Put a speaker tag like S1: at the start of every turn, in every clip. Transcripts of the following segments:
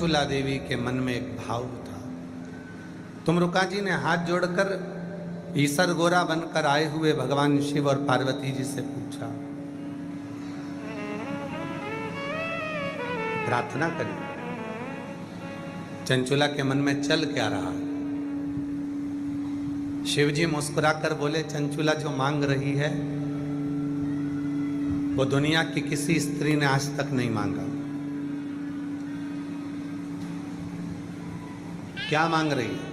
S1: चंचुला देवी के मन में एक भाव था। तुमरुका जी ने हाथ जोड़कर ईसर गोरा बनकर आए हुए भगवान शिव और पार्वती जी से पूछा, प्रार्थना करी। चंचुला के मन में चल क्या रहा? शिव जी मुस्कुराकर बोले, चंचुला जो मांग रही है वो दुनिया की किसी स्त्री ने आज तक नहीं मांगा। क्या मांग रही है?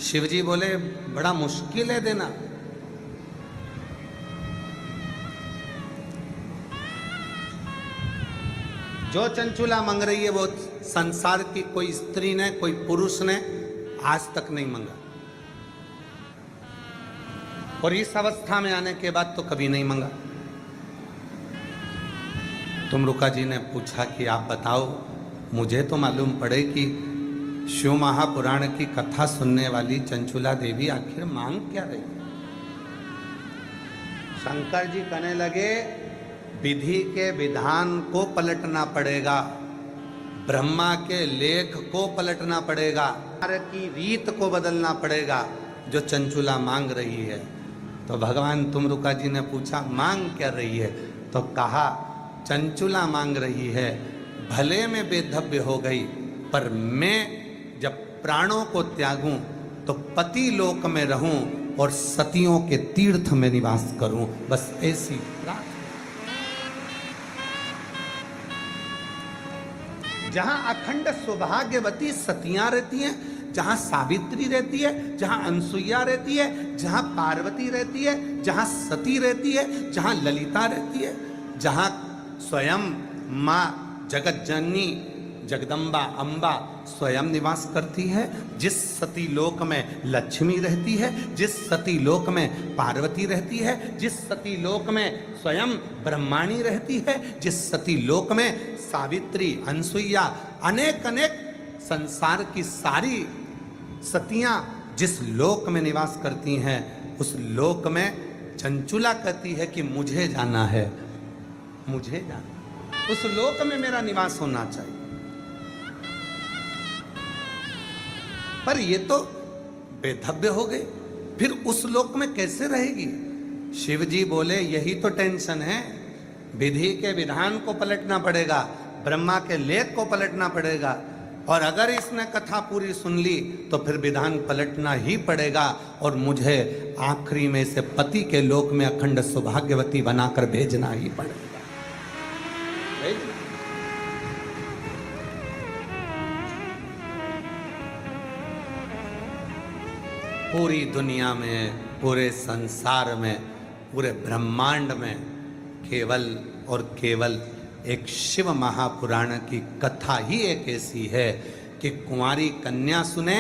S1: शिव जी बोले, बड़ा मुश्किल है देना। जो चंचुला मांग रही है वो संसार की कोई स्त्री ने, कोई पुरुष ने आज तक नहीं मांगा, और इस अवस्था में आने के बाद तो कभी नहीं मांगा। तुमरुका जी ने पूछा कि आप बताओ, मुझे तो मालूम पड़े कि शिव महापुराण की कथा सुनने वाली चंचुला देवी आखिर मांग क्या रही? शंकर जी कहने लगे, विधि के विधान को पलटना पड़ेगा, ब्रह्मा के लेख को पलटना पड़ेगा, की रीत को बदलना पड़ेगा जो चंचुला मांग रही है। तो भगवान तुमरुका जी ने पूछा, मांग क्या रही है? तो कहा, चंचुला मांग रही है, भले में बेधव्य हो गई, पर मैं जब प्राणों को त्यागूं तो पति लोक में रहूं और सतियों के तीर्थ में निवास करूं, बस ऐसी प्रार्थना। जहां अखंड सौभाग्यवती सतियां रहती हैं, जहां सावित्री रहती है, जहां अनसुईया रहती है, जहां पार्वती रहती है, जहां सती रहती है, जहां ललिता रहती है, जहां स्वयं मां जगत जननी जगदम्बा अम्बा स्वयं निवास करती है, जिस सती लोक में लक्ष्मी रहती है, जिस सती लोक में पार्वती रहती है, जिस सती लोक में स्वयं ब्रह्माणी रहती है, जिस सती लोक में सावित्री अनसुईया अनेक अनेक संसार की सारी सतियां जिस लोक में निवास करती हैं, उस लोक में चंचुला कहती है कि मुझे जाना है, मुझे जाना, उस लोक में मेरा निवास होना चाहिए। पर ये तो बेधव्य हो गई, फिर उस लोक में कैसे रहेगी? शिव जी बोले, यही तो टेंशन है, विधि के विधान को पलटना पड़ेगा, ब्रह्मा के लेख को पलटना पड़ेगा, और अगर इसने कथा पूरी सुन ली तो फिर विधान पलटना ही पड़ेगा, और मुझे आखिरी में से पति के लोक में अखंड सौभाग्यवती बनाकर भेजना ही पड़ेगा। पूरी दुनिया में, पूरे संसार में, पूरे ब्रह्मांड में केवल और केवल एक शिव महापुराण की कथा ही एक ऐसी है कि कुंवारी कन्या सुने,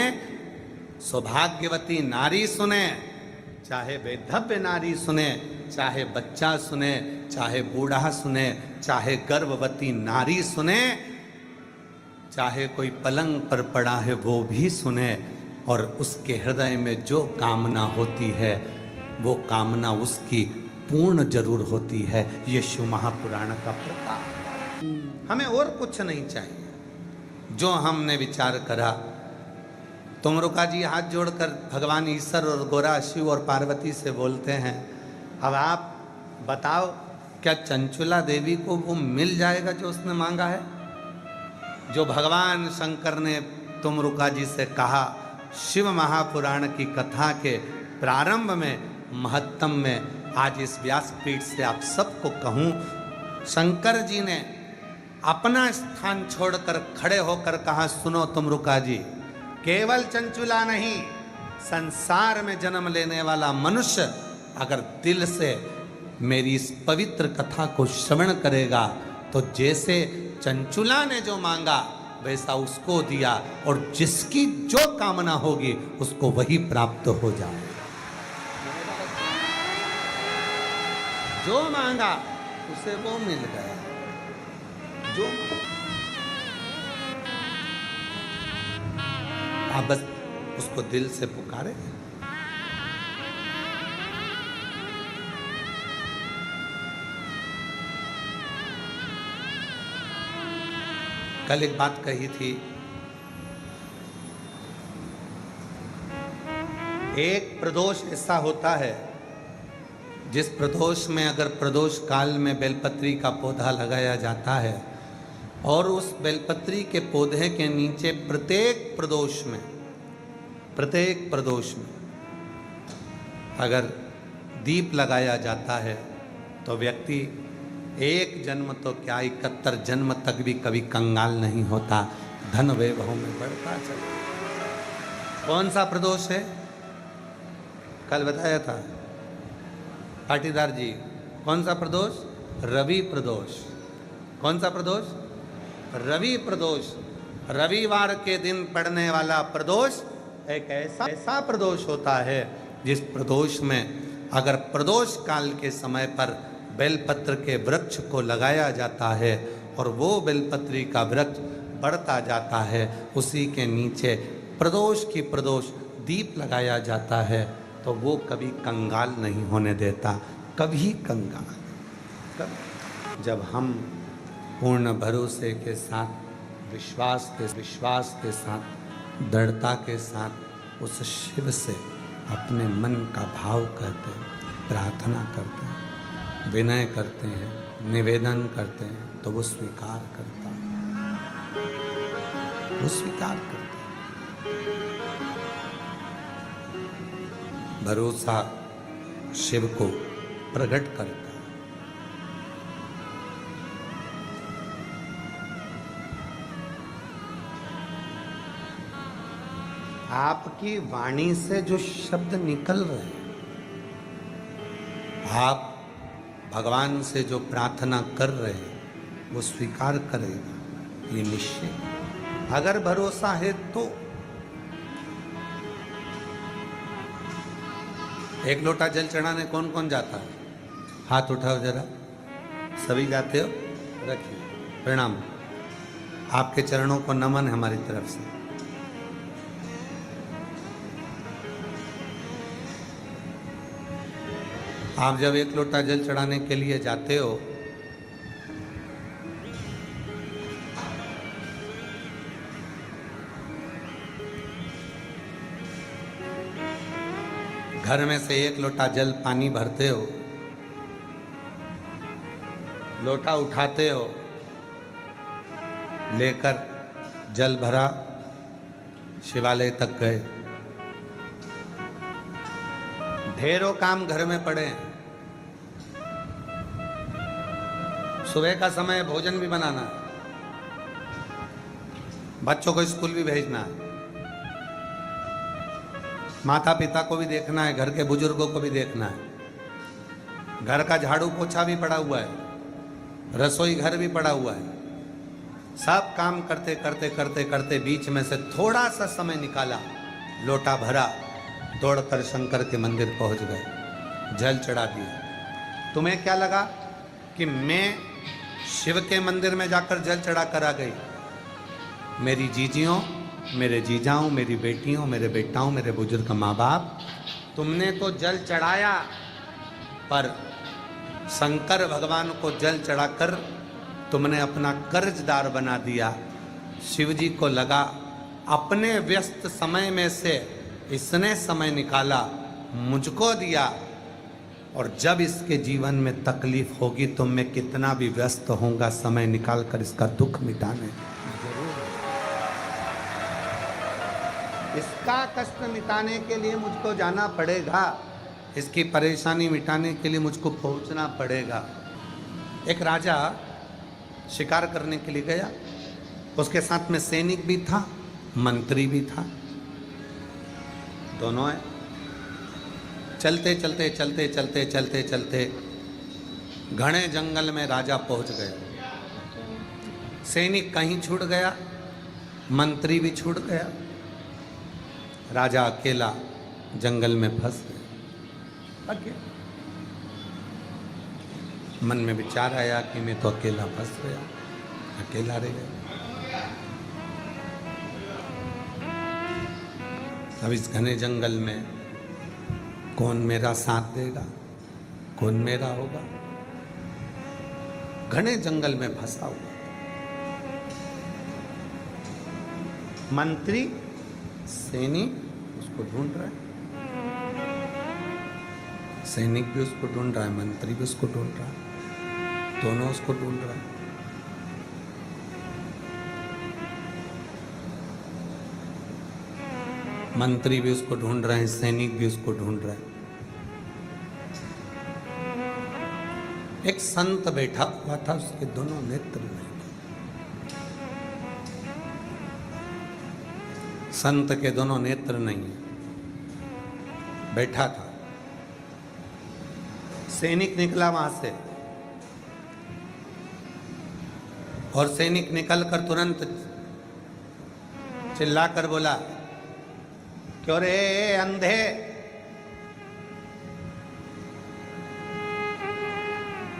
S1: सौभाग्यवती नारी सुने, चाहे वैधव्य नारी सुने, चाहे बच्चा सुने, चाहे बूढ़ा सुने, चाहे गर्भवती नारी सुने, चाहे कोई पलंग पर पड़ा है वो भी सुने, और उसके हृदय में जो कामना होती है वो कामना उसकी पूर्ण जरूर होती है। ये शिव महापुराण का प्रताप। हमें और कुछ नहीं चाहिए। जो हमने विचार करा, तुमरुका जी हाथ जोड़कर भगवान ईश्वर और गोरा शिव और पार्वती से बोलते हैं, अब आप बताओ, क्या चंचुला देवी को वो मिल जाएगा जो उसने मांगा है? जो भगवान शंकर ने तुमरुका जी से कहा, शिव महापुराण की कथा के प्रारंभ में, महत्तम में, आज इस व्यासपीठ से आप सबको कहूं, शंकर जी ने अपना स्थान छोड़कर खड़े होकर कहा, सुनो तुमरुका जी, केवल चंचुला नहीं, संसार में जन्म लेने वाला मनुष्य अगर दिल से मेरी इस पवित्र कथा को श्रवण करेगा तो जैसे चंचुला ने जो मांगा वैसा उसको दिया, और जिसकी जो कामना होगी उसको वही प्राप्त हो जाए। जो मांगा उसे वो मिल गया। जो आप बस उसको दिल से पुकारे। कल एक बात कही थी, एक प्रदोष ऐसा होता है जिस प्रदोष में अगर प्रदोष काल में बेलपत्री का पौधा लगाया जाता है और उस बेलपत्री के पौधे के नीचे प्रत्येक प्रदोष में अगर दीप लगाया जाता है तो व्यक्ति एक जन्म तो क्या 71 जन्म तक भी कभी कंगाल नहीं होता, धन वैभव में बढ़ता चला। कौन सा प्रदोष है? कल बताया था पाटीदार जी। कौन सा प्रदोष? रवि प्रदोष। कौन सा प्रदोष? रवि प्रदोष। रविवार के दिन पड़ने वाला प्रदोष एक ऐसा प्रदोष होता है जिस प्रदोष में अगर प्रदोष काल के समय पर बेलपत्र के वृक्ष को लगाया जाता है और वो बेलपत्री का वृक्ष बढ़ता जाता है, उसी के नीचे प्रदोष की प्रदोष दीप लगाया जाता है, तो वो कभी कंगाल नहीं होने देता, कभी कंगाल। कभी जब हम पूर्ण भरोसे के साथ, विश्वास के साथ, दृढ़ता के साथ उस शिव से अपने मन का भाव करते हैं, प्रार्थना करते हैं, विनय करते हैं, निवेदन करते हैं, तो वो स्वीकार करता है, वो स्वीकार करता है। भरोसा शिव को प्रकट करता है। आपकी वाणी से जो शब्द निकल रहे हैं, आप भगवान से जो प्रार्थना कर रहे हैं वो स्वीकार करेगा, ये निश्चय। अगर भरोसा है तो एक लोटा जल चढ़ाने कौन कौन जाता है? हाथ उठाओ जरा। सभी जाते हो? रखिए, प्रणाम। आपके चरणों को नमन है हमारी तरफ से। आप जब एक लोटा जल चढ़ाने के लिए जाते हो घर में से एक लोटा जल पानी भरते हो, लोटा उठाते हो, लेकर जल भरा, शिवालय तक गए। ढेरों काम घर में पड़े हैं। सुबह का समय भोजन भी बनाना है, बच्चों को स्कूल भी भेजना है, माता पिता को भी देखना है, घर के बुजुर्गों को भी देखना है, घर का झाड़ू पोछा भी पड़ा हुआ है, रसोई घर भी पड़ा हुआ है। सब काम करते करते करते करते बीच में से थोड़ा सा समय निकाला, लोटा भरा, दौड़कर शंकर के मंदिर पहुंच गए, जल चढ़ा दिया। तुम्हें क्या लगा कि मैं शिव के मंदिर में जाकर जल चढ़ा कर आ गई? मेरी जीजियों, मेरे जीजाओं, मेरी बेटियों, मेरे बेटाओं, मेरे बुजुर्ग माँ बाप, तुमने तो जल चढ़ाया, पर शंकर भगवान को जल चढ़ाकर तुमने अपना कर्जदार बना दिया। शिव जी को लगा अपने व्यस्त समय में से इसने समय निकाला, मुझको दिया, और जब इसके जीवन में तकलीफ होगी तो मैं कितना भी व्यस्त होऊंगा, समय निकाल कर इसका दुख मिटाने जरूर। इसका कष्ट मिटाने के लिए मुझको जाना पड़ेगा, इसकी परेशानी मिटाने के लिए मुझको पहुंचना पड़ेगा। एक राजा शिकार करने के लिए गया, उसके साथ में सैनिक भी था, मंत्री भी था, दोनों है। चलते चलते चलते चलते चलते चलते घने जंगल में राजा पहुंच गए। सैनिक कहीं छूट गया, मंत्री भी छूट गया, राजा अकेला जंगल में फंस गया। मन में विचार आया कि मैं तो अकेला फंस गया, अकेला रह गया। अब इस घने जंगल में कौन मेरा साथ देगा, कौन मेरा होगा? घने जंगल में फंसा हुआ। मंत्री सैनिक उसको ढूंढ रहा है, सैनिक भी उसको ढूंढ रहा है, मंत्री भी उसको ढूंढ रहा है, दोनों उसको ढूंढ रहा है। मंत्री भी उसको ढूंढ रहे हैं, सैनिक भी उसको ढूंढ रहे हैं। एक संत बैठा हुआ था, उसके दोनों नेत्र नहीं थे। संत के दोनों नेत्र नहीं है, बैठा था। सैनिक निकला वहां से और सैनिक निकलकर तुरंत चिल्लाकर बोला, क्यों रे अंधे,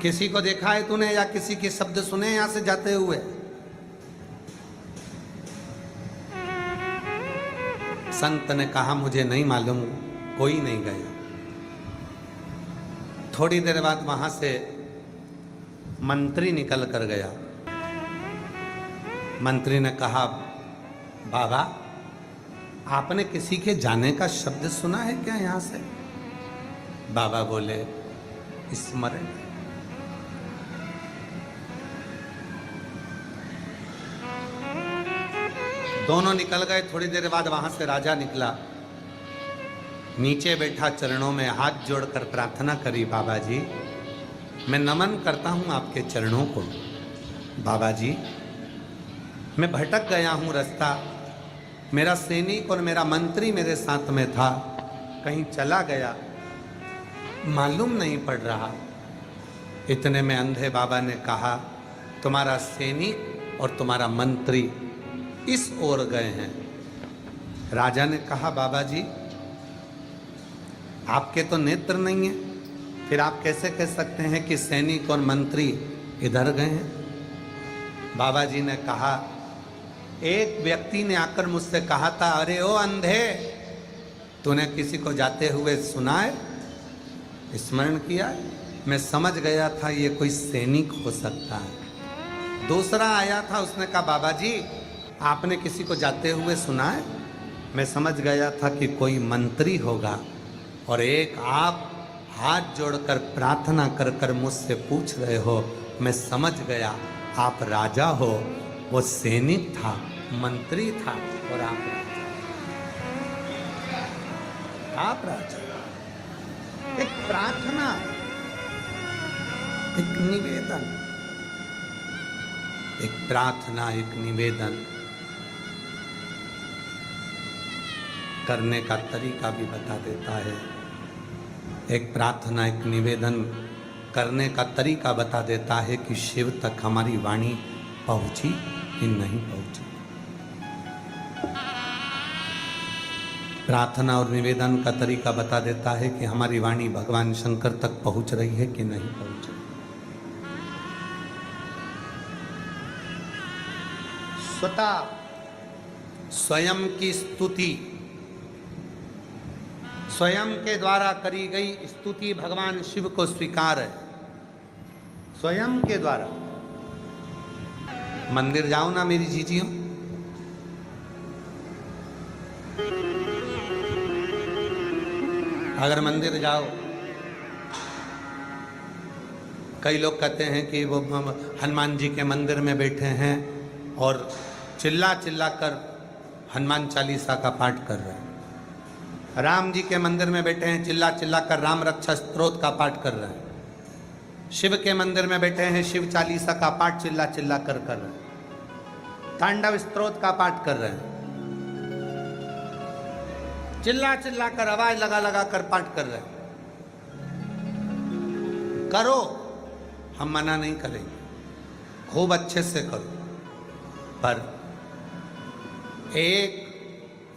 S1: किसी को देखा है तूने या किसी के शब्द सुने यहां से जाते हुए? संत ने कहा, मुझे नहीं मालूम, कोई नहीं गया। थोड़ी देर बाद वहां से मंत्री निकल कर गया। मंत्री ने कहा, बाबा आपने किसी के जाने का शब्द सुना है क्या यहां से? बाबा बोले, स्मरण। दोनों निकल गए। थोड़ी देर बाद वहां से राजा निकला, नीचे बैठा, चरणों में हाथ जोड़कर प्रार्थना करी, बाबा जी मैं नमन करता हूं आपके चरणों को। बाबा जी मैं भटक गया हूं रास्ता, मेरा सैनिक और मेरा मंत्री मेरे साथ में था, कहीं चला गया, मालूम नहीं पड़ रहा। इतने में अंधे बाबा ने कहा, तुम्हारा सैनिक और तुम्हारा मंत्री इस ओर गए हैं। राजा ने कहा, बाबा जी आपके तो नेत्र नहीं है, फिर आप कैसे कह सकते हैं कि सैनिक और मंत्री इधर गए हैं? बाबा जी ने कहा, एक व्यक्ति ने आकर मुझसे कहा था, अरे ओ अंधे, तूने किसी को जाते हुए सुना है, स्मरण किया? मैं समझ गया था ये कोई सैनिक हो सकता है। दूसरा आया था, उसने कहा, बाबा जी आपने किसी को जाते हुए सुना है? मैं समझ गया था कि कोई मंत्री होगा। और एक आप हाथ जोड़कर प्रार्थना कर कर मुझसे पूछ रहे हो, मैं समझ गया आप राजा हो। वो सैनिक था, मंत्री था और आप राजा। एक प्रार्थना, एक निवेदन, एक प्रार्थना, एक निवेदन करने का तरीका भी बता देता है। एक प्रार्थना, एक निवेदन करने का तरीका बता देता है कि शिव तक हमारी वाणी पहुंची कि नहीं पहुंची। प्रार्थना और निवेदन का तरीका बता देता है कि हमारी वाणी भगवान शंकर तक पहुंच रही है कि नहीं पहुंची। स्वतः स्वयं की स्तुति, स्वयं के द्वारा करी गई स्तुति भगवान शिव को स्वीकार है, स्वयं के द्वारा। मंदिर जाओ ना मेरी जीजियों, अगर मंदिर जाओ, कई लोग कहते हैं कि वो हनुमान जी के मंदिर में बैठे हैं और चिल्ला चिल्ला कर हनुमान चालीसा का पाठ कर रहे हैं। राम जी के मंदिर में बैठे हैं, चिल्ला चिल्ला कर राम रक्षा स्तोत्र का पाठ कर रहे हैं। शिव के मंदिर में बैठे हैं, शिव चालीसा का पाठ चिल्ला चिल्ला कर रहे हैं। तांडव स्तोत्र का पाठ कर रहे हैं, चिल्ला चिल्ला कर, आवाज लगा लगा कर पाठ कर रहे हैं। करो, हम मना नहीं करेंगे, खूब अच्छे से करो, पर एक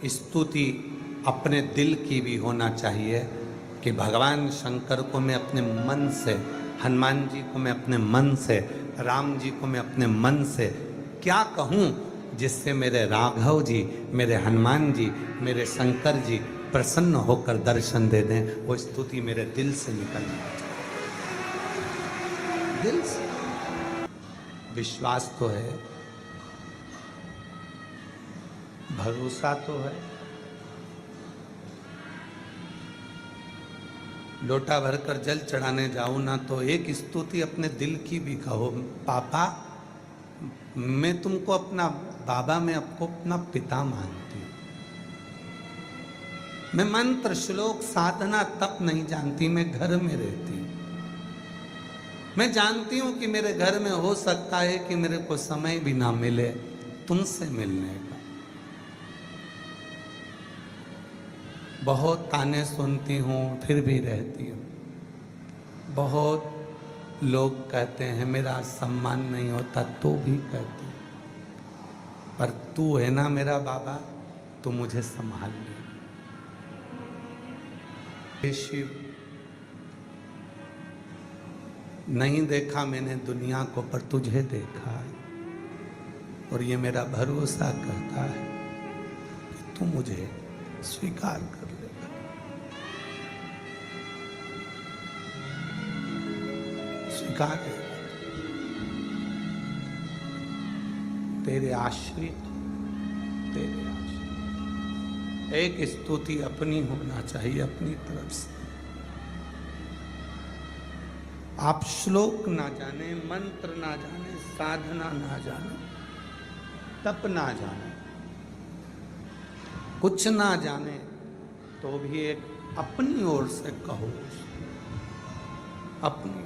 S1: स्तुति अपने दिल की भी होना चाहिए कि भगवान शंकर को मैं अपने मन से, हनुमान जी को मैं अपने मन से, राम जी को मैं अपने मन से क्या कहूँ जिससे मेरे राघव जी, मेरे हनुमान जी, मेरे शंकर जी प्रसन्न होकर दर्शन दे दें। वो स्तुति मेरे दिल से निकलना चाहिए, दिल से। विश्वास तो है, भरोसा तो है। लोटा भरकर जल चढ़ाने जाऊं ना तो एक स्तुति अपने दिल की भी कहो, पापा मैं तुमको अपना बाबा, मैं आपको अपना पिता मानती हूं। मैं मंत्र श्लोक साधना तप नहीं जानती, मैं घर में रहती हूं। मैं जानती हूं कि मेरे घर में हो सकता है कि मेरे को समय भी ना मिले तुमसे मिलने का। बहुत ताने सुनती हूं फिर भी रहती हूं। बहुत लोग कहते हैं मेरा सम्मान नहीं होता तो भी कहती हूं, पर तू है ना मेरा बाबा, तो मुझे संभाल ले। हे शिव, नहीं देखा मैंने दुनिया को पर तुझे देखा है, और ये मेरा भरोसा करता है कि तू मुझे स्वीकार कर लेगा। स्वीकार है तेरे आश्रित, तेरे आश्रित। एक स्तुति अपनी होना चाहिए, अपनी तरफ से। आप श्लोक ना जाने, मंत्र ना जाने, साधना ना जाने, तप ना जाने, कुछ ना जाने, तो भी एक अपनी ओर से कहो, अपनी